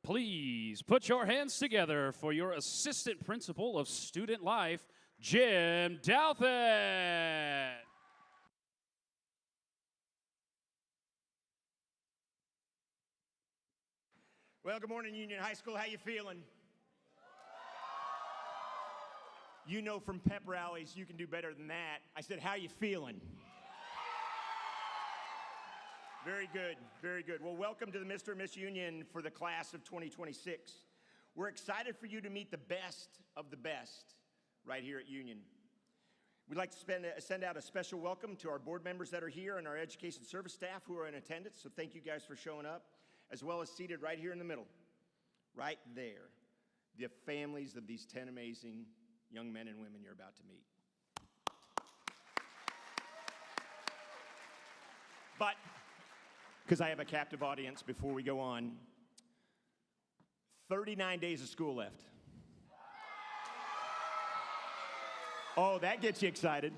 Please put your hands together for your Assistant Principal of Student Life, Jim Douthat. Well, good morning, Union High School. How you feeling? You know from pep rallies you can do better than that. I said, how you feeling? Very good, very good. Well, welcome to the Mr. and Miss Union for the class of 2026. We're excited for you to meet the best of the best right here at Union. We'd like to send out a special welcome to our board members that are here and our education service staff who are in attendance. So thank you guys for showing up, as well as seated right here in the middle, right there, the families of these 10 amazing young men and women you're about to meet. But because I have a captive audience before we go on, 39 days of school left. Oh, that gets you excited.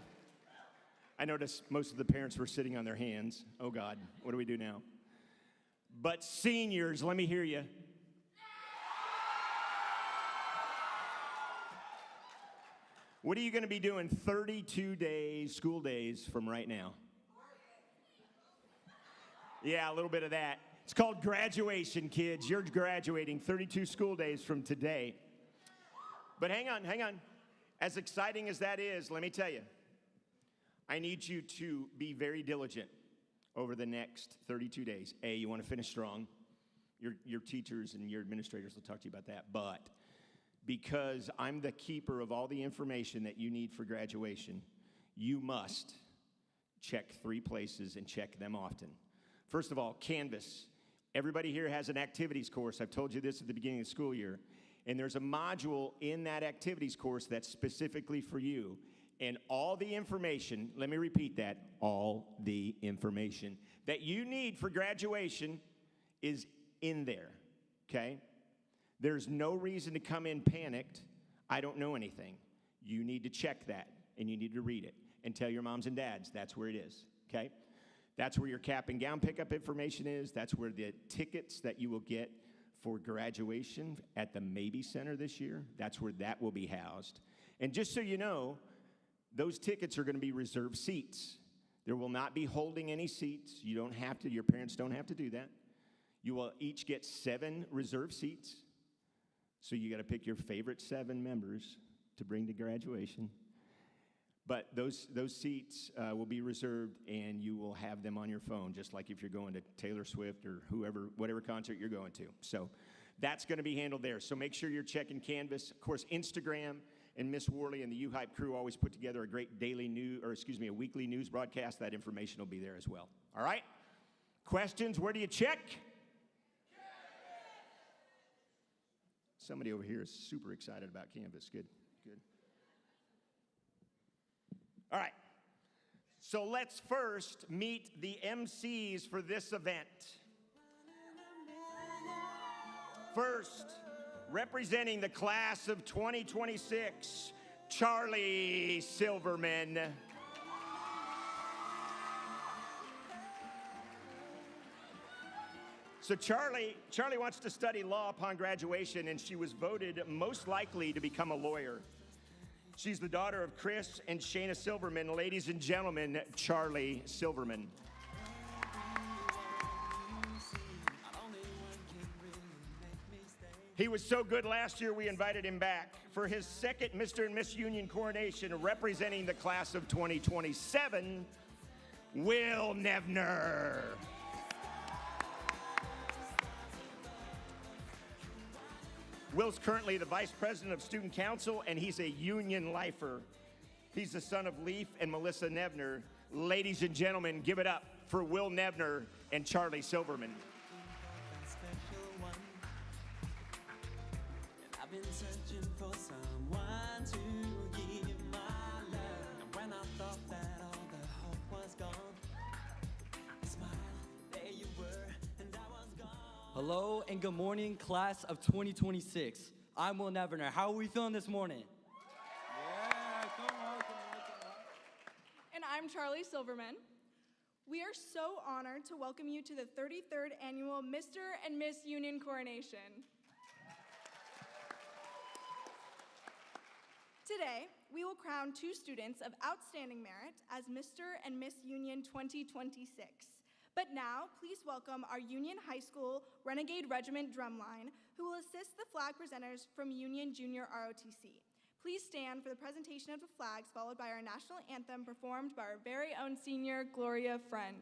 I noticed most of the parents were sitting on their hands. Oh God, what do we do now? But seniors, let me hear you. What are you going to be doing 32 days, school days from right now? Yeah, a little bit of that. It's called graduation, kids. You're graduating 32 school days from today. But hang on. As exciting as that is, let me tell you, I need you to be very diligent over the next 32 days. A, you want to finish strong. Your teachers and your administrators will talk to you about that. But because I'm the keeper of all the information that you need for graduation, you must check 3 places and check them often. First of all, Canvas. Everybody here has an activities course. I've told you this at the beginning of the school year. And there's a module in that activities course that's specifically for you. And all the information, let me repeat that, all the information that you need for graduation is in there, okay? There's no reason to come in panicked. I don't know anything. You need to check that, and you need to read it. And tell your moms and dads that's where it is, okay? That's where your cap and gown pickup information is. That's where the tickets that you will get for graduation at the Maybe Center this year, that's where that will be housed. And just so you know, those tickets are going to be reserved seats. There will not be holding any seats. You don't have to, your parents don't have to do that. You will each get 7 reserved seats. So you got to pick your favorite 7 members to bring to graduation. But those seats will be reserved, and you will have them on your phone, just like if you're going to Taylor Swift or whatever concert you're going to. So that's going to be handled there. So make sure you're checking Canvas. Of course, Instagram and Miss Worley and the U-Hype crew always put together a great a weekly news broadcast. That information will be there as well. All right? Questions? Where do you check? Somebody over here is super excited about Canvas. Good. All right, so let's first meet the MCs for this event. First, representing the class of 2026, Charlie Silverman. So Charlie wants to study law upon graduation, and she was voted most likely to become a lawyer. She's the daughter of Chris and Shayna Silverman. Ladies and gentlemen, Charlie Silverman. He was so good last year, we invited him back for his second Mr. and Miss Union coronation, representing the class of 2027, Will Nevner. Will's currently the Vice President of Student Council, and he's a Union lifer. He's the son of Leaf and Melissa Nevner. Ladies and gentlemen, give it up for Will Nevner and Charlie Silverman. I've been searching for someone to give my love. And when I thought that all the hope was gone, smile, there you were, and I was gone. Hello and good morning, class of 2026. I'm Will Nevner. How are we feeling this morning? Yeah, come on. And I'm Charlie Silverman. We are so honored to welcome you to the 33rd annual Mr. and Miss Union Coronation. Today, we will crown 2 students of outstanding merit as Mr. and Miss Union 2026. But now, please welcome our Union High School Renegade Regiment Drumline, who will assist the flag presenters from Union Junior ROTC. Please stand for the presentation of the flags, followed by our national anthem performed by our very own senior, Gloria Friend.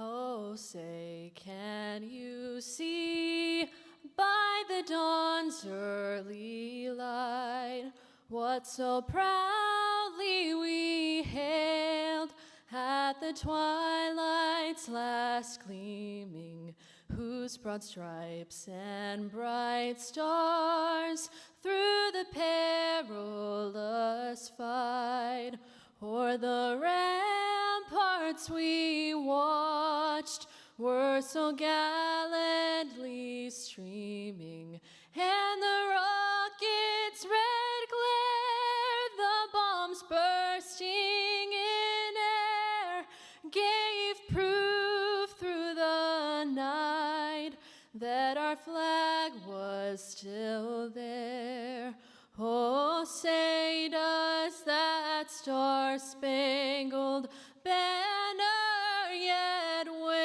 Oh, say, can you see by the dawn's early light what so proudly we hailed at the twilight's last gleaming, whose broad stripes and bright stars through the perilous fight o'er the ramparts we watched were so gallantly streaming, and the rocket's red glare, the bombs bursting in air, gave proof through the night that our flag was still there. Oh, say, does that star-spangled banner yet wave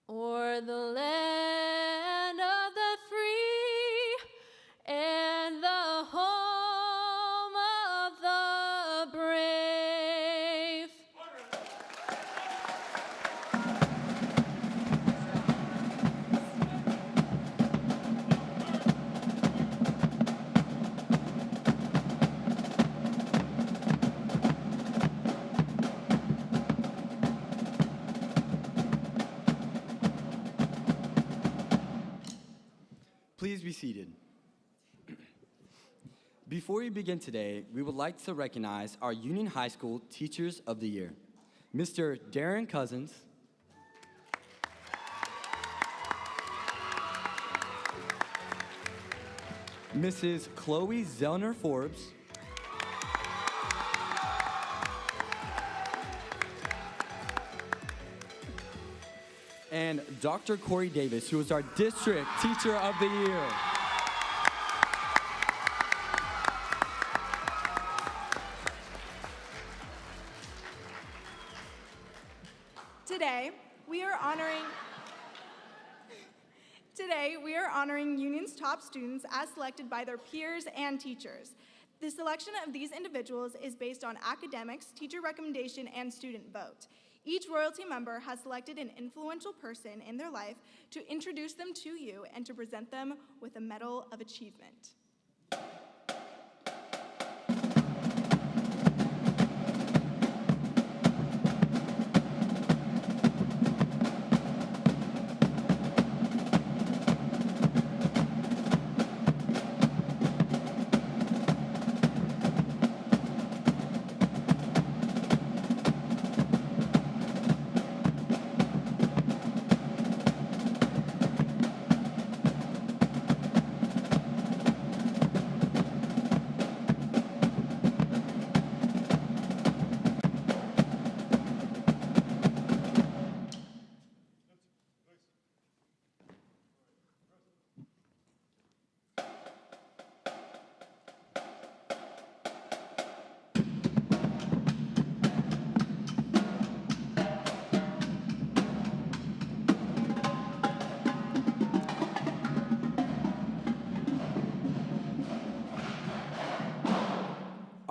o'er the land of the free and the home of the brave? Please be seated. Before we begin today, we would like to recognize our Union High School Teachers of the Year. Mr. Darren Cousins, Mrs. Chloe Zellner Forbes, and Dr. Corey Davis, who is our District Teacher of the Year. Today, we are honoring Union's top students as selected by their peers and teachers. The selection of these individuals is based on academics, teacher recommendation, and student vote. Each royalty member has selected an influential person in their life to introduce them to you and to present them with a Medal of Achievement.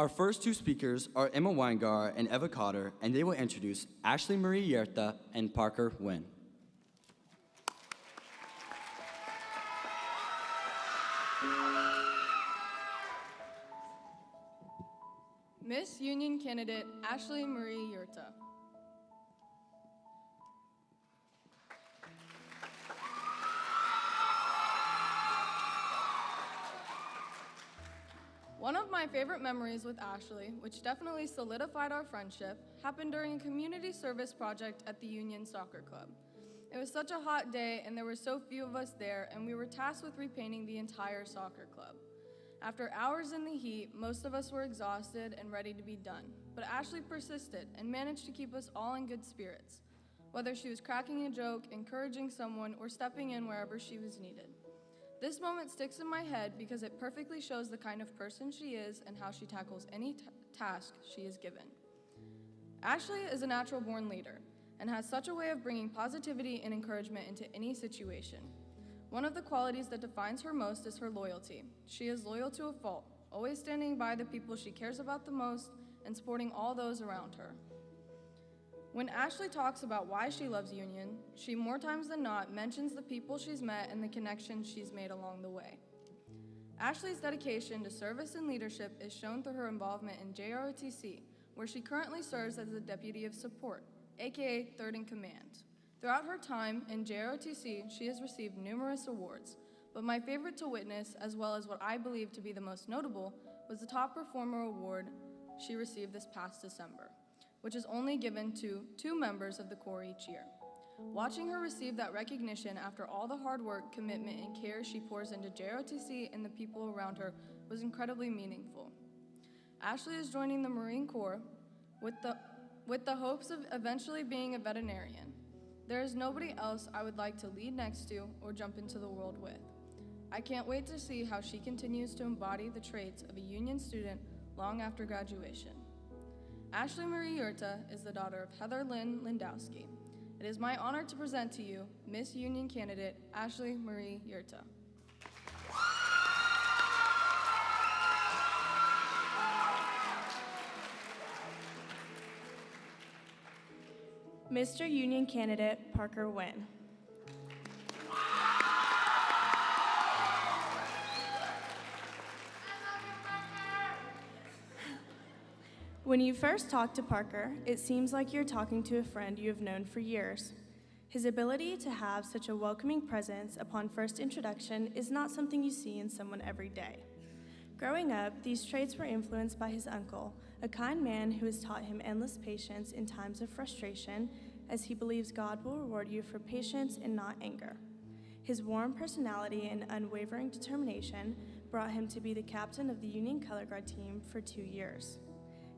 Our first two speakers are Emma Weingar and Eva Cotter, and they will introduce Ashley Marie Yerta and Parker Wynn. Miss Union candidate Ashley Marie Yerta. One of my favorite memories with Ashley, which definitely solidified our friendship, happened during a community service project at the Union Soccer Club. It was such a hot day and there were so few of us there, and we were tasked with repainting the entire soccer club. After hours in the heat, most of us were exhausted and ready to be done, but Ashley persisted and managed to keep us all in good spirits, whether she was cracking a joke, encouraging someone, or stepping in wherever she was needed. This moment sticks in my head because it perfectly shows the kind of person she is and how she tackles any task she is given. Ashley is a natural-born leader and has such a way of bringing positivity and encouragement into any situation. One of the qualities that defines her most is her loyalty. She is loyal to a fault, always standing by the people she cares about the most and supporting all those around her. When Ashley talks about why she loves Union, she more times than not mentions the people she's met and the connections she's made along the way. Ashley's dedication to service and leadership is shown through her involvement in JROTC, where she currently serves as the Deputy of Support, aka Third in Command. Throughout her time in JROTC, she has received numerous awards, but my favorite to witness, as well as what I believe to be the most notable, was the Top Performer Award she received this past December, which is only given to 2 members of the Corps each year. Watching her receive that recognition after all the hard work, commitment, and care she pours into JROTC and the people around her was incredibly meaningful. Ashley is joining the Marine Corps with the hopes of eventually being a veterinarian. There is nobody else I would like to lead next to or jump into the world with. I can't wait to see how she continues to embody the traits of a Union student long after graduation. Ashley Marie Yerta is the daughter of Heather Lynn Lindowski. It is my honor to present to you Miss Union candidate Ashley Marie Yerta. Mr. Union candidate Parker Wynn. When you first talk to Parker, it seems like you're talking to a friend you have known for years. His ability to have such a welcoming presence upon first introduction is not something you see in someone every day. Growing up, these traits were influenced by his uncle, a kind man who has taught him endless patience in times of frustration, as he believes God will reward you for patience and not anger. His warm personality and unwavering determination brought him to be the captain of the Union Color Guard team for 2 years.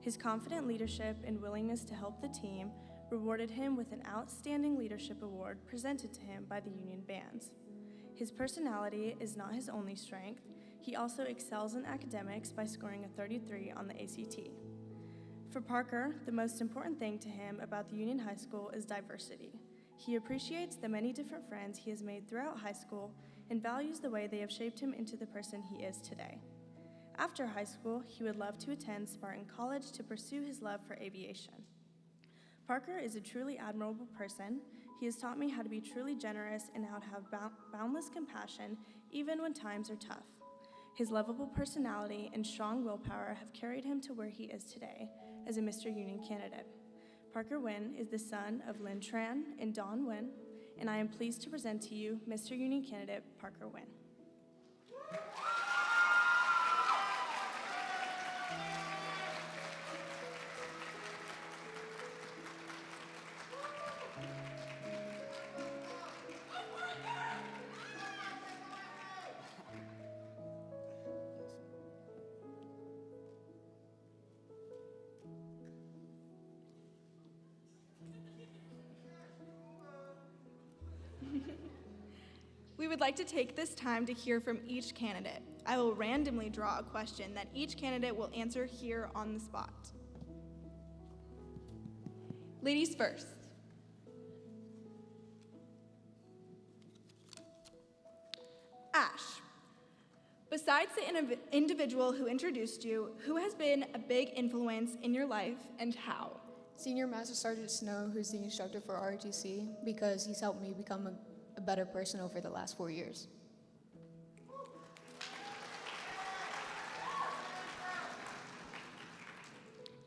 His confident leadership and willingness to help the team rewarded him with an Outstanding Leadership Award presented to him by the Union Bands. His personality is not his only strength. He also excels in academics by scoring a 33 on the ACT. For Parker, the most important thing to him about the Union High School is diversity. He appreciates the many different friends he has made throughout high school and values the way they have shaped him into the person he is today. After high school, he would love to attend Spartan College to pursue his love for aviation. Parker is a truly admirable person. He has taught me how to be truly generous and how to have boundless compassion even when times are tough. His lovable personality and strong willpower have carried him to where he is today as a Mr. Union candidate. Parker Wynn is the son of Lynn Tran and Dawn Wynn, and I am pleased to present to you Mr. Union candidate Parker Wynn. We would like to take this time to hear from each candidate. I will randomly draw a question that each candidate will answer here on the spot. Ladies first. Ash, Besides the individual who introduced you, who has been a big influence in your life and how? Senior Master Sergeant Snow, who's the instructor for ROTC, because he's helped me become a better person over the last 4 years.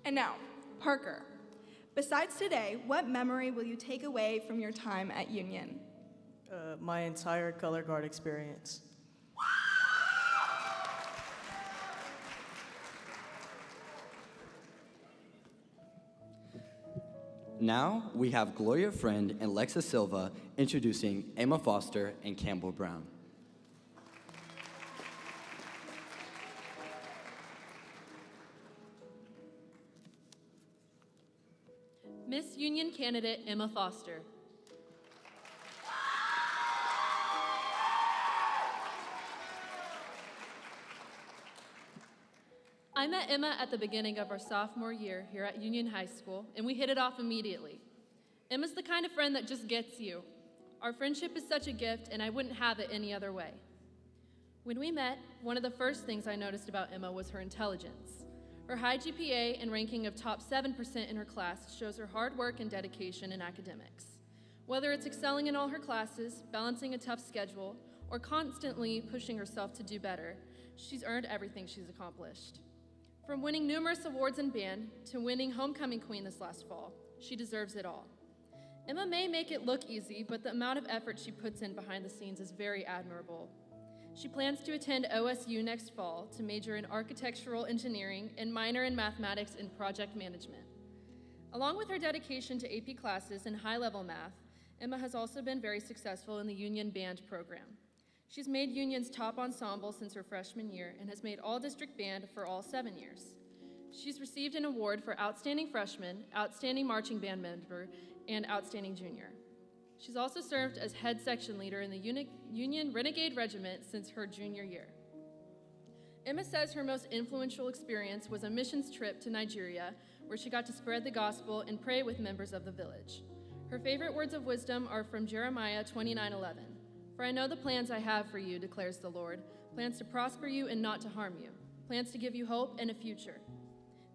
And now, Parker. Besides today, what memory will you take away from your time at Union? My entire color guard experience. Now we have Gloria Friend and Lexa Silva introducing Emma Foster and Campbell Brown. Miss Union candidate Emma Foster. I met Emma at the beginning of our sophomore year here at Union High School, and we hit it off immediately. Emma's the kind of friend that just gets you. Our friendship is such a gift, and I wouldn't have it any other way. When we met, one of the first things I noticed about Emma was her intelligence. Her high GPA and ranking of top 7% in her class shows her hard work and dedication in academics. Whether it's excelling in all her classes, balancing a tough schedule, or constantly pushing herself to do better, she's earned everything she's accomplished. From winning numerous awards in band to winning Homecoming Queen this last fall, she deserves it all. Emma may make it look easy, but the amount of effort she puts in behind the scenes is very admirable. She plans to attend OSU next fall to major in architectural engineering and minor in mathematics and project management. Along with her dedication to AP classes and high-level math, Emma has also been very successful in the Union Band program. She's made Union's top ensemble since her freshman year and has made all-district band for all 7 years. She's received an award for Outstanding Freshman, Outstanding Marching Band Member, and Outstanding Junior. She's also served as head section leader in the Union Renegade Regiment since her junior year. Emma says her most influential experience was a missions trip to Nigeria, where she got to spread the gospel and pray with members of the village. Her favorite words of wisdom are from Jeremiah 29:11. For I know the plans I have for you, declares the Lord, plans to prosper you and not to harm you, plans to give you hope and a future.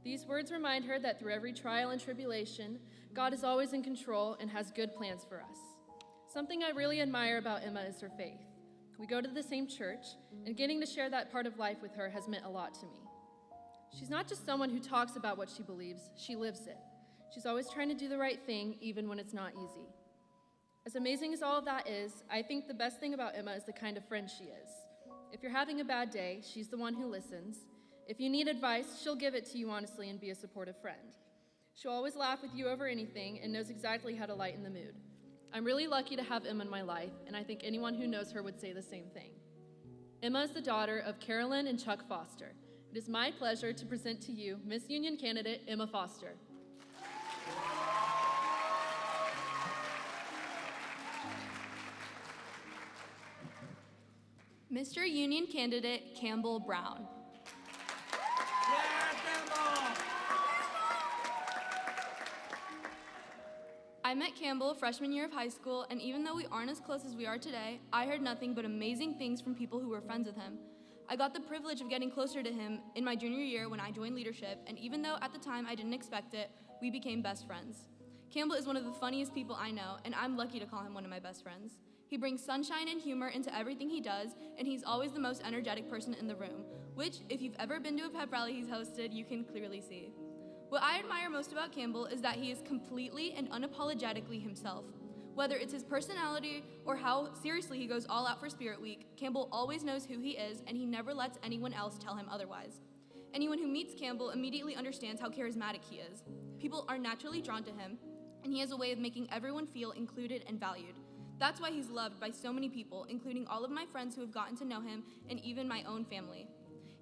These words remind her that through every trial and tribulation, God is always in control and has good plans for us. Something I really admire about Emma is her faith. We go to the same church, and getting to share that part of life with her has meant a lot to me. She's not just someone who talks about what she believes, she lives it. She's always trying to do the right thing, even when it's not easy. As amazing as all of that is, I think the best thing about Emma is the kind of friend she is. If you're having a bad day, she's the one who listens. If you need advice, she'll give it to you honestly and be a supportive friend. She'll always laugh with you over anything and knows exactly how to lighten the mood. I'm really lucky to have Emma in my life, and I think anyone who knows her would say the same thing. Emma is the daughter of Carolyn and Chuck Foster. It is my pleasure to present to you Miss Union candidate Emma Foster. Mr. Union candidate Campbell Brown. I met Campbell freshman year of high school, and even though we aren't as close as we are today, I heard nothing but amazing things from people who were friends with him. I got the privilege of getting closer to him in my junior year when I joined leadership, and even though at the time I didn't expect it, we became best friends. Campbell is one of the funniest people I know, and I'm lucky to call him one of my best friends. He brings sunshine and humor into everything he does, and he's always the most energetic person in the room, which, if you've ever been to a pep rally he's hosted, you can clearly see. What I admire most about Campbell is that he is completely and unapologetically himself. Whether it's his personality or how seriously he goes all out for Spirit Week, Campbell always knows who he is, and he never lets anyone else tell him otherwise. Anyone who meets Campbell immediately understands how charismatic he is. People are naturally drawn to him, and he has a way of making everyone feel included and valued. That's why he's loved by so many people, including all of my friends who have gotten to know him and even my own family.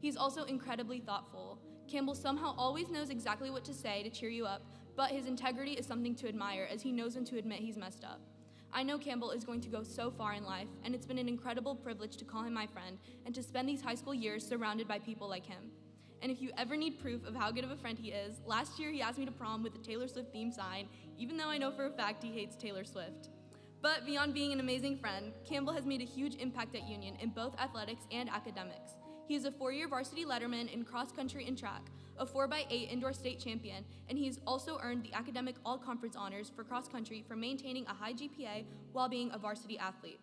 He's also incredibly thoughtful. Campbell somehow always knows exactly what to say to cheer you up, but his integrity is something to admire as he knows when to admit he's messed up. I know Campbell is going to go so far in life, and it's been an incredible privilege to call him my friend and to spend these high school years surrounded by people like him. And if you ever need proof of how good of a friend he is, last year he asked me to prom with a Taylor Swift themed sign, even though I know for a fact he hates Taylor Swift. But beyond being an amazing friend, Campbell has made a huge impact at Union in both athletics and academics. He is a 4-year varsity letterman in cross country and track, a 4x8 indoor state champion, and he has also earned the academic all-conference honors for cross country for maintaining a high GPA while being a varsity athlete.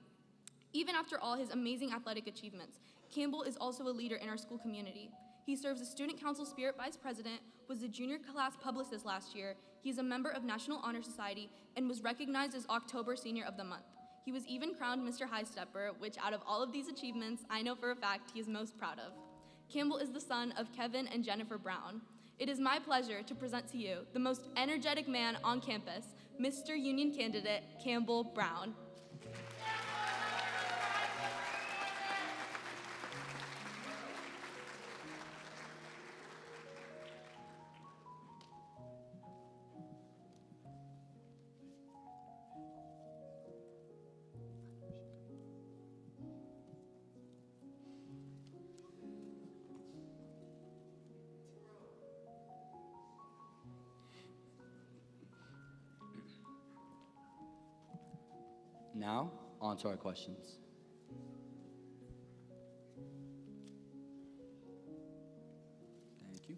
Even after all his amazing athletic achievements, Campbell is also a leader in our school community. He serves as Student Council Spirit Vice President, was the junior class publicist last year, he is a member of National Honor Society, and was recognized as October Senior of the Month. He was even crowned Mr. High Stepper, which out of all of these achievements, I know for a fact he is most proud of. Campbell is the son of Kevin and Jennifer Brown. It is my pleasure to present to you the most energetic man on campus, Mr. Union Candidate Campbell Brown. Now, on to our questions. Thank you.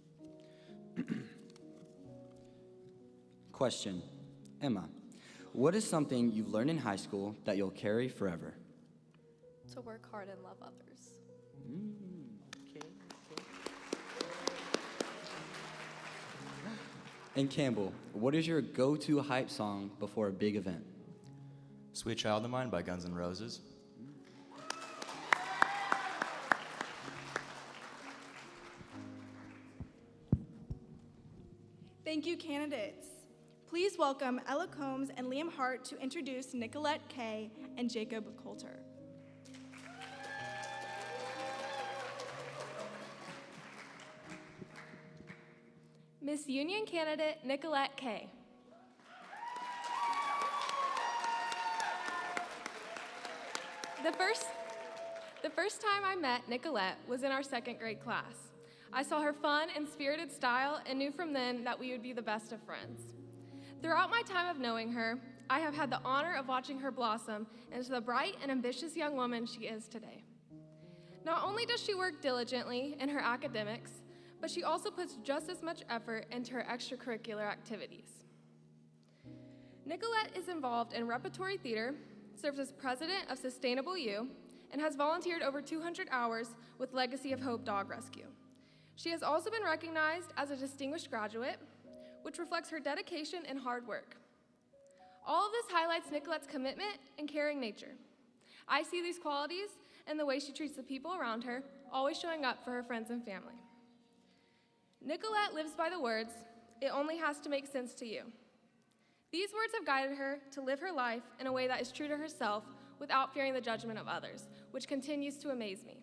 Question. Emma, what is something you've learned in high school that you'll carry forever? To work hard and love others. Okay. And Campbell, what is your go-to hype song before a big event? Sweet Child of Mine by Guns N' Roses. Thank you, candidates. Please welcome Ella Combs and Liam Hart to introduce Nicolette Kay and Jacob Coulter. Miss Union candidate Nicolette Kay. The first time I met Nicolette was in our 2nd grade class. I saw her fun and spirited style and knew from then that we would be the best of friends. Throughout my time of knowing her, I have had the honor of watching her blossom into the bright and ambitious young woman she is today. Not only does she work diligently in her academics, but she also puts just as much effort into her extracurricular activities. Nicolette is involved in repertory theater, serves as president of Sustainable U, and has volunteered over 200 hours with Legacy of Hope Dog Rescue. She has also been recognized as a distinguished graduate, which reflects her dedication and hard work. All of this highlights Nicolette's commitment and caring nature. I see these qualities in the way she treats the people around her, always showing up for her friends and family. Nicolette lives by the words, "It only has to make sense to you." These words have guided her to live her life in a way that is true to herself without fearing the judgment of others, which continues to amaze me.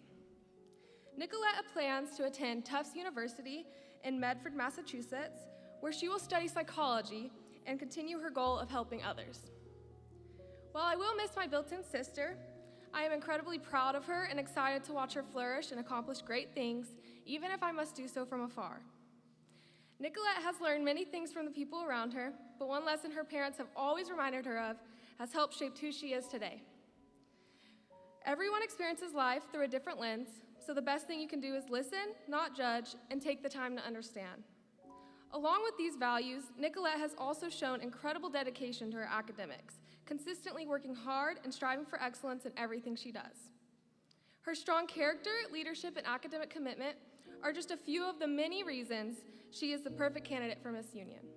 Nicolette plans to attend Tufts University in Medford, Massachusetts, where she will study psychology and continue her goal of helping others. While I will miss my built-in sister, I am incredibly proud of her and excited to watch her flourish and accomplish great things, even if I must do so from afar. Nicolette has learned many things from the people around her, but one lesson her parents have always reminded her of has helped shape who she is today. Everyone experiences life through a different lens, so the best thing you can do is listen, not judge, and take the time to understand. Along with these values, Nicolette has also shown incredible dedication to her academics, consistently working hard and striving for excellence in everything she does. Her strong character, leadership, and academic commitment are just a few of the many reasons she is the perfect candidate for Miss Union.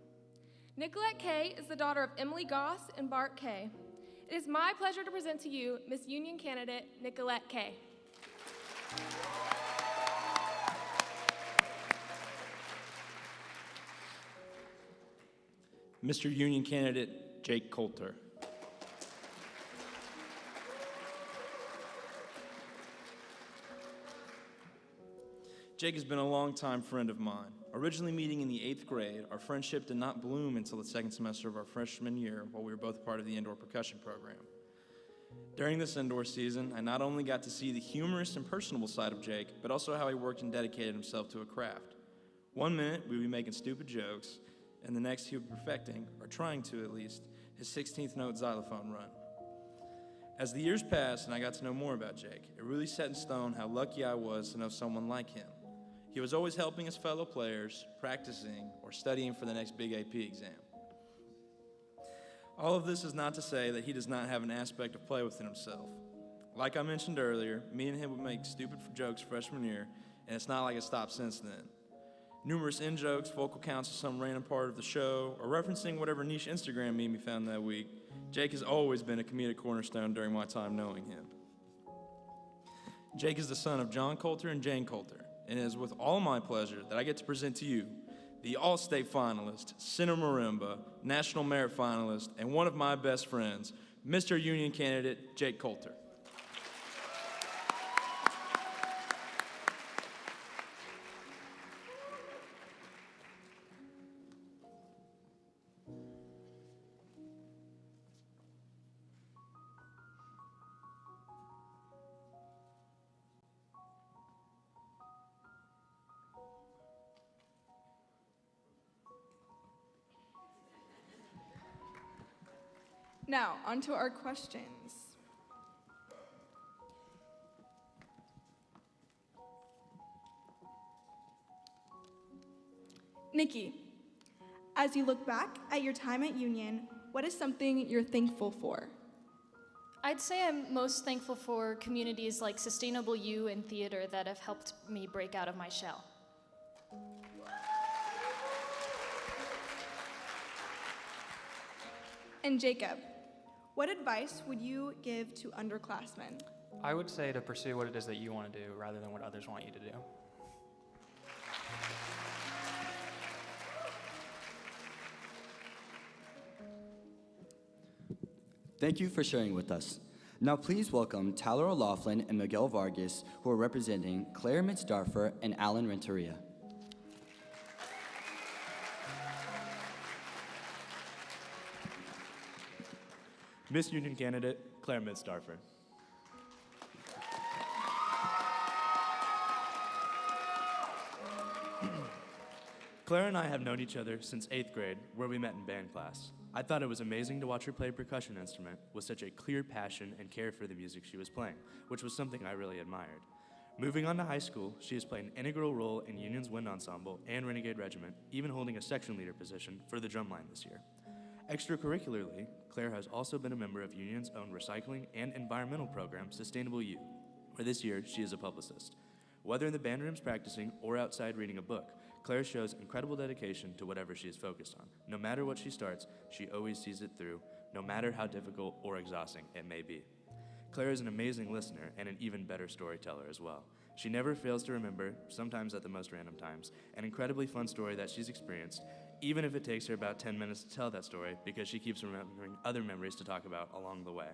Nicolette Kay is the daughter of Emily Goss and Bart Kay. It is my pleasure to present to you Miss Union candidate Nicolette Kay. Mr. Union candidate Jake Coulter. Jake has been a longtime friend of mine. Originally meeting in the 8th grade, our friendship did not bloom until the 2nd semester of our freshman year while we were both part of the indoor percussion program. During this indoor season, I not only got to see the humorous and personable side of Jake, but also how he worked and dedicated himself to a craft. One minute, we'd be making stupid jokes, and the next he would be perfecting, or trying to at least, his 16th note xylophone run. As the years passed and I got to know more about Jake, it really set in stone how lucky I was to know someone like him. He was always helping his fellow players, practicing, or studying for the next big AP exam. All of this is not to say that he does not have an aspect of play within himself. Like I mentioned earlier, me and him would make stupid jokes freshman year, and it's not like it stopped since then. Numerous in-jokes, vocal counts of some random part of the show, or referencing whatever niche Instagram meme he found that week, Jake has always been a comedic cornerstone during my time knowing him. Jake is the son of John Coulter and Jane Coulter, and it is with all my pleasure that I get to present to you the All-State finalist, Center Marimba, National Merit finalist, and one of my best friends, Mr. Union candidate Jake Coulter. Now, on to our questions. Nikki, as you look back at your time at Union, what is something you're thankful for? I'd say I'm most thankful for communities like Sustainable U and theater that have helped me break out of my shell. And Jacob, what advice would you give to underclassmen? I would say to pursue what it is that you want to do rather than what others want you to do. Thank you for sharing with us. Now please welcome Tyler O'Laughlin and Miguel Vargas, who are representing Claire Mitzdorfer and Alan Renteria. Miss Union candidate, Claire Mitzdorfer. Claire and I have known each other since 8th grade, where we met in band class. I thought it was amazing to watch her play a percussion instrument with such a clear passion and care for the music she was playing, which was something I really admired. Moving on to high school, she has played an integral role in Union's wind ensemble and Renegade Regiment, even holding a section leader position for the drumline this year. Extracurricularly, Claire has also been a member of Union's own recycling and environmental program, Sustainable U, where this year she is a publicist. Whether in the band rooms practicing or outside reading a book, Claire shows incredible dedication to whatever she is focused on. No matter what she starts, she always sees it through, no matter how difficult or exhausting it may be. Claire is an amazing listener and an even better storyteller as well. She never fails to remember, sometimes at the most random times, an incredibly fun story that she's experienced, even if it takes her about 10 minutes to tell that story, because she keeps remembering other memories to talk about along the way.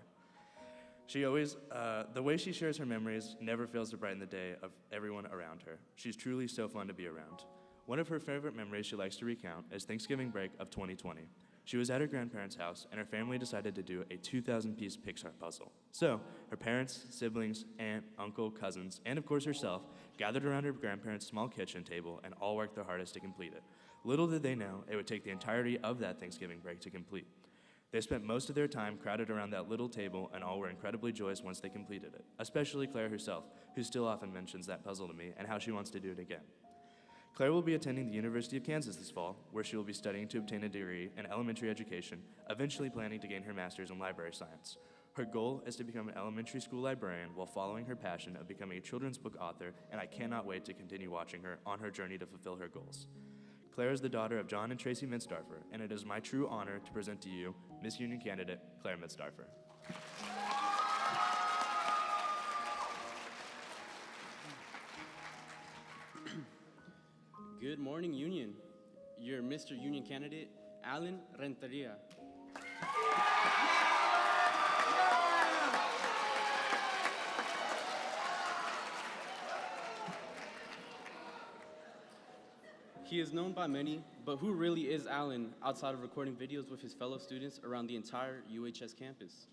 The way she shares her memories never fails to brighten the day of everyone around her. She's truly so fun to be around. One of her favorite memories she likes to recount is Thanksgiving break of 2020. She was at her grandparents' house, and her family decided to do a 2,000-piece Pixar puzzle. So, her parents, siblings, aunt, uncle, cousins, and of course herself, gathered around her grandparents' small kitchen table and all worked their hardest to complete it. Little did they know it would take the entirety of that Thanksgiving break to complete. They spent most of their time crowded around that little table, and all were incredibly joyous once they completed it, especially Claire herself, who still often mentions that puzzle to me and how she wants to do it again. Claire will be attending the University of Kansas this fall, where she will be studying to obtain a degree in elementary education, eventually planning to gain her master's in library science. Her goal is to become an elementary school librarian while following her passion of becoming a children's book author, and I cannot wait to continue watching her on her journey to fulfill her goals. Claire is the daughter of John and Tracy Mitzdorfer, and it is my true honor to present to you Miss Union candidate, Claire Mitzdorfer. Good morning, Union. Your Mr. Union candidate, Alan Renteria. He is known by many, but who really is Alan outside of recording videos with his fellow students around the entire UHS campus?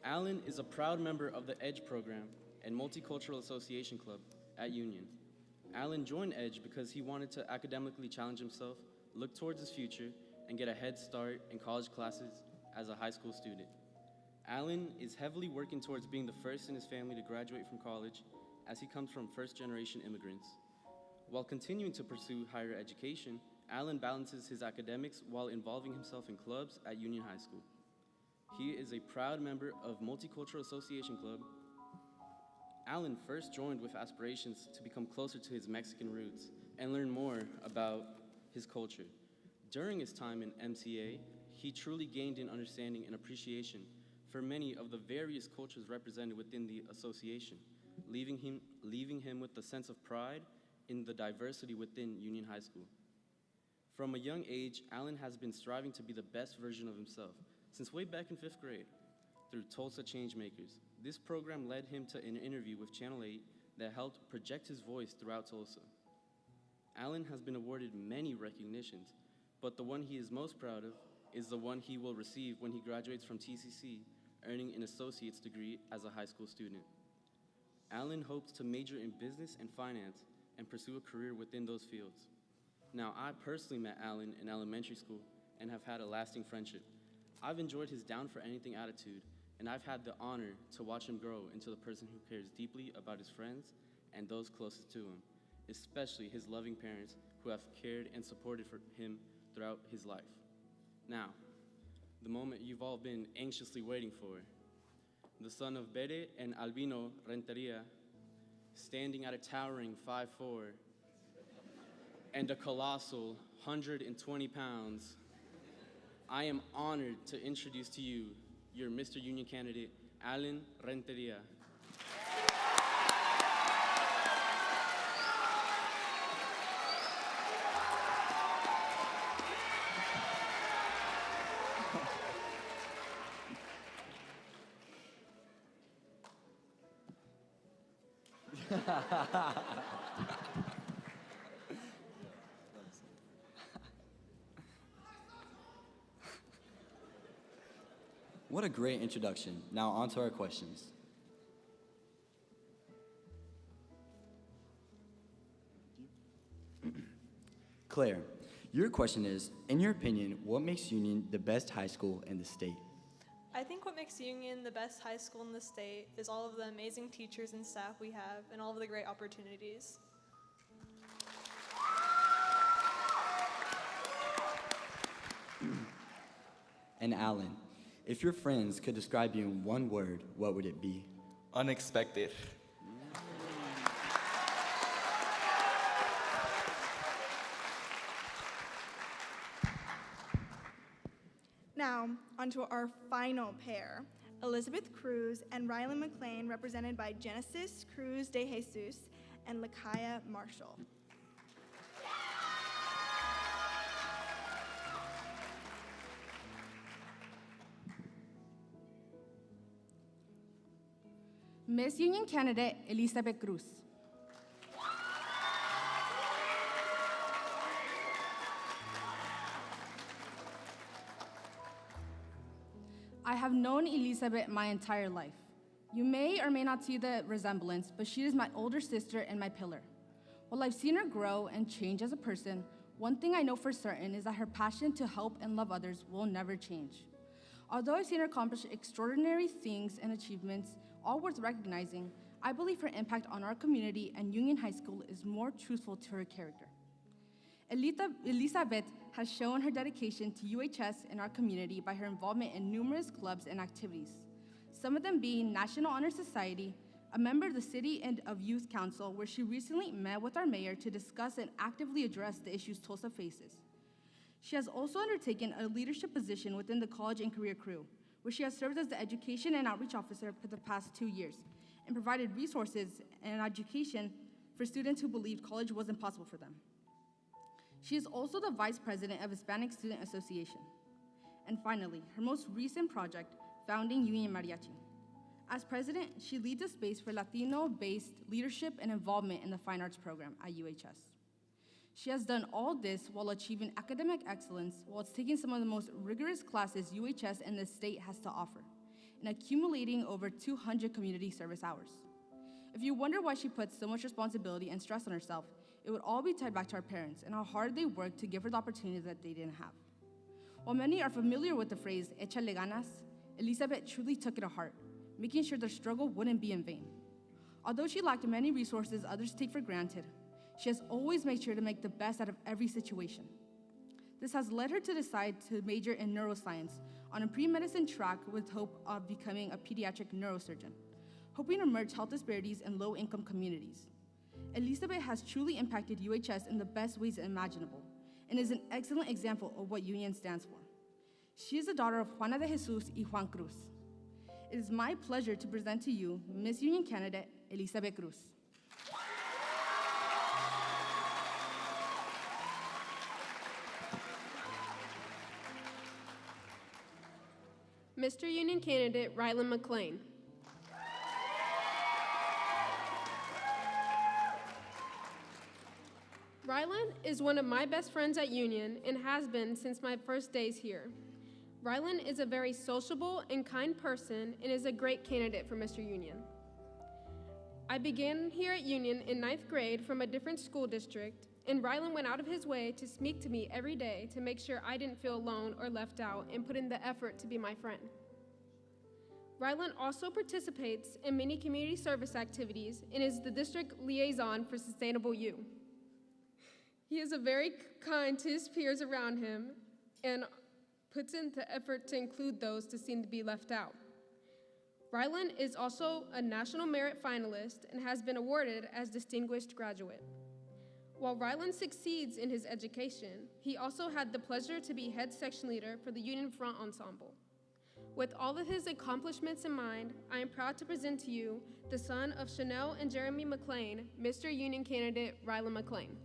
Alan is a proud member of the EDGE program and Multicultural Association Club at Union. Alan joined EDGE because he wanted to academically challenge himself, look towards his future, and get a head start in college classes as a high school student. Alan is heavily working towards being the first in his family to graduate from college, as he comes from first-generation immigrants. While continuing to pursue higher education, Alan balances his academics while involving himself in clubs at Union High School. He is a proud member of Multicultural Association Club. Alan first joined with aspirations to become closer to his Mexican roots and learn more about his culture. During his time in MCA, he truly gained an understanding and appreciation for many of the various cultures represented within the association, leaving him with a sense of pride in the diversity within Union High School. From a young age, Alan has been striving to be the best version of himself since way back in 5th grade through Tulsa Changemakers. This program led him to an interview with Channel 8 that helped project his voice throughout Tulsa. Alan has been awarded many recognitions, but the one he is most proud of is the one he will receive when he graduates from TCC, earning an associate's degree as a high school student. Alan hopes to major in business and finance and pursue a career within those fields. Now, I personally met Alan in elementary school and have had a lasting friendship. I've enjoyed his down-for-anything attitude, and I've had the honor to watch him grow into the person who cares deeply about his friends and those closest to him, especially his loving parents who have cared and supported for him throughout his life. Now, the moment you've all been anxiously waiting for. The son of Bere and Albino Renteria, standing at a towering 5'4", and a colossal 120 pounds, I am honored to introduce to you your Mr. Union candidate, Alan Renteria. What a great introduction. Now on to our questions. Claire, your question is, in your opinion, what makes Union the best high school in the state? I think what makes Union the best high school in the state is all of the amazing teachers and staff we have and all of the great opportunities. And Alan, if your friends could describe you in one word, what would it be? Unexpected. Now, onto our final pair, Elizabeth Cruz and Rylan McLean, represented by Genesis Cruz de Jesus and Lakaya Marshall. Miss Union candidate Elizabeth Cruz. I have known Elizabeth my entire life. You may or may not see the resemblance, but she is my older sister and my pillar. While I've seen her grow and change as a person, one thing I know for certain is that her passion to help and love others will never change. Although I've seen her accomplish extraordinary things and achievements, all worth recognizing, I believe her impact on our community and Union High School is more truthful to her character. Elizabeth has shown her dedication to UHS and our community by her involvement in numerous clubs and activities, some of them being National Honor Society, a member of the City and of Youth Council, where she recently met with our mayor to discuss and actively address the issues Tulsa faces. She has also undertaken a leadership position within the College and Career Crew, where she has served as the Education and Outreach Officer for the past 2 years and provided resources and education for students who believed college wasn't possible for them. She is also the Vice President of Hispanic Student Association. And finally, her most recent project, founding Union Mariachi. As president, she leads a space for Latino-based leadership and involvement in the Fine Arts program at UHS. She has done all this while achieving academic excellence while taking some of the most rigorous classes UHS and the state has to offer, and accumulating over 200 community service hours. If you wonder why she puts so much responsibility and stress on herself, it would all be tied back to our parents and how hard they worked to give her the opportunity that they didn't have. While many are familiar with the phrase, échale ganas, Elizabeth truly took it to heart, making sure their struggle wouldn't be in vain. Although she lacked many resources others take for granted, she has always made sure to make the best out of every situation. This has led her to decide to major in neuroscience on a pre-medicine track with hope of becoming a pediatric neurosurgeon, hoping to merge health disparities in low-income communities. Elizabeth has truly impacted UHS in the best ways imaginable and is an excellent example of what Union stands for. She is the daughter of Juana de Jesus y Juan Cruz. It is my pleasure to present to you Miss Union candidate Elizabeth Cruz. Mr. Union candidate Rylan McLean. Rylan is one of my best friends at Union and has been since my first days here. Rylan is a very sociable and kind person and is a great candidate for Mr. Union. I began here at Union in 9th grade from a different school district, and Rylan went out of his way to speak to me every day to make sure I didn't feel alone or left out and put in the effort to be my friend. Rylan also participates in many community service activities and is the district liaison for Sustainable You. He is very kind to his peers around him and puts in the effort to include those that seem to be left out. Rylan is also a National Merit Finalist and has been awarded as Distinguished Graduate. While Rylan succeeds in his education, he also had the pleasure to be head section leader for the Union Front Ensemble. With all of his accomplishments in mind, I am proud to present to you the son of Chanel and Jeremy McLean, Mr. Union candidate Rylan McLean.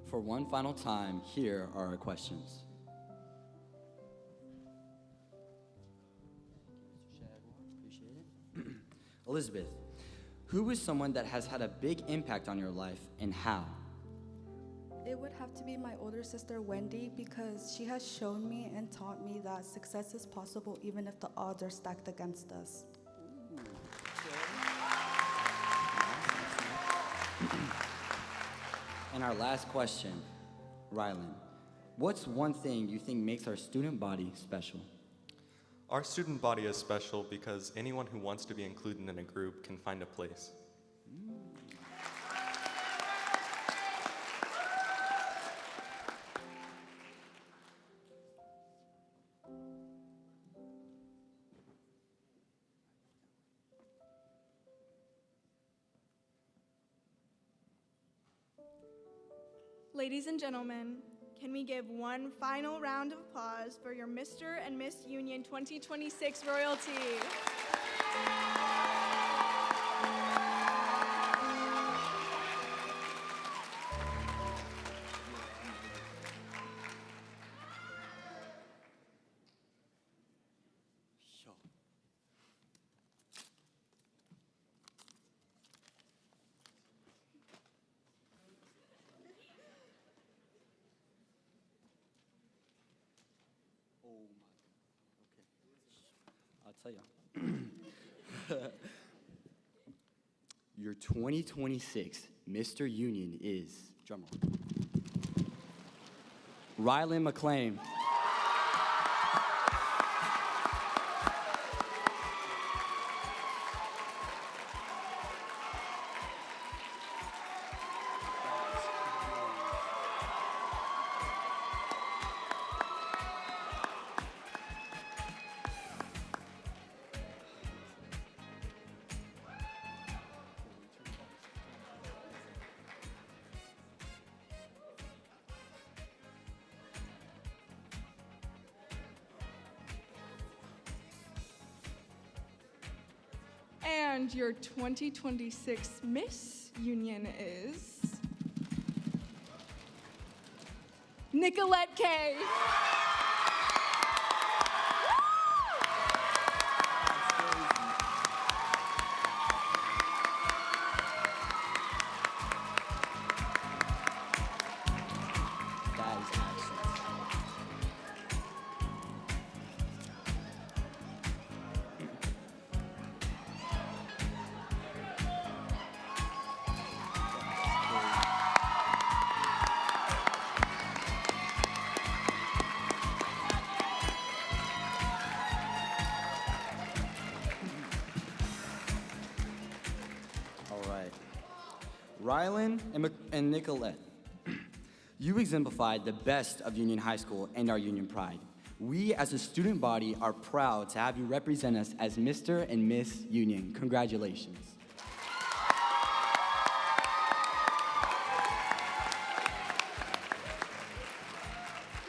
For one final time, here are our questions. Elizabeth, who is someone that has had a big impact on your life and how? It would have to be my older sister, Wendy, because she has shown me and taught me that success is possible even if the odds are stacked against us. And our last question, Rylan, what's one thing you think makes our student body special? Our student body is special because anyone who wants to be included in a group can find a place. Ladies and gentlemen, can we give one final round of applause for your Mr. and Miss Union 2026 royalty? I'll tell you. Your 2026 Mr. Union is, drumroll, Rylan McLean. And your 2026 Miss Union is Nicolette K. Rylan and Nicolette. You exemplified the best of Union High School and our Union pride. We, as a student body, are proud to have you represent us as Mr. and Miss Union. Congratulations.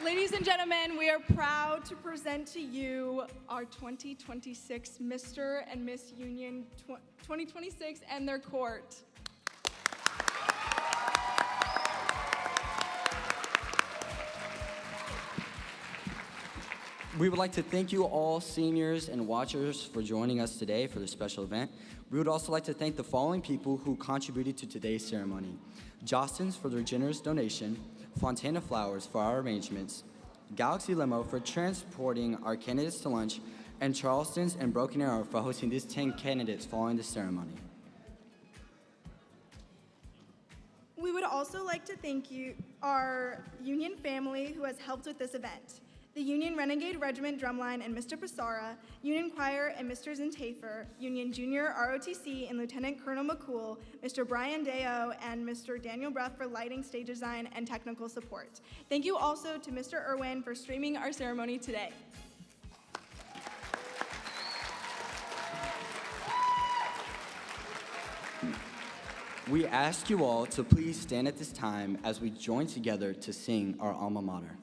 Ladies and gentlemen, we are proud to present to you our 2026 Mr. and Miss Union 2026 and their court. We would like to thank you all seniors and watchers for joining us today for this special event. We would also like to thank the following people who contributed to today's ceremony. Jostens for their generous donation, Fontana Flowers for our arrangements, Galaxy Limo for transporting our candidates to lunch, and Charleston's and Broken Arrow for hosting these 10 candidates following the ceremony. We would also like to thank you, our Union family who has helped with this event. The Union Renegade Regiment Drumline and Mr. Passara, Union Choir and Mr. Zintafer, Union Junior ROTC and Lieutenant Colonel McCool, Mr. Brian Deo, and Mr. Daniel Bruff for lighting, stage design, and technical support. Thank you also to Mr. Irwin for streaming our ceremony today. We ask you all to please stand at this time as we join together to sing our alma mater.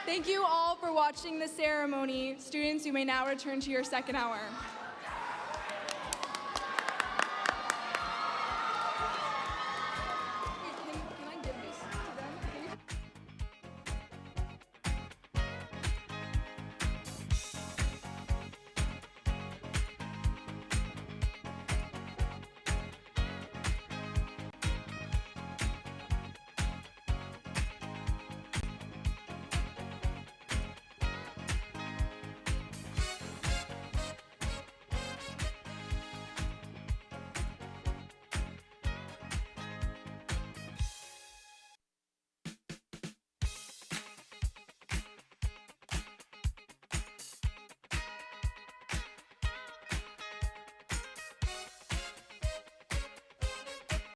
Thank you all for watching the ceremony. Students, you may now return to your second hour.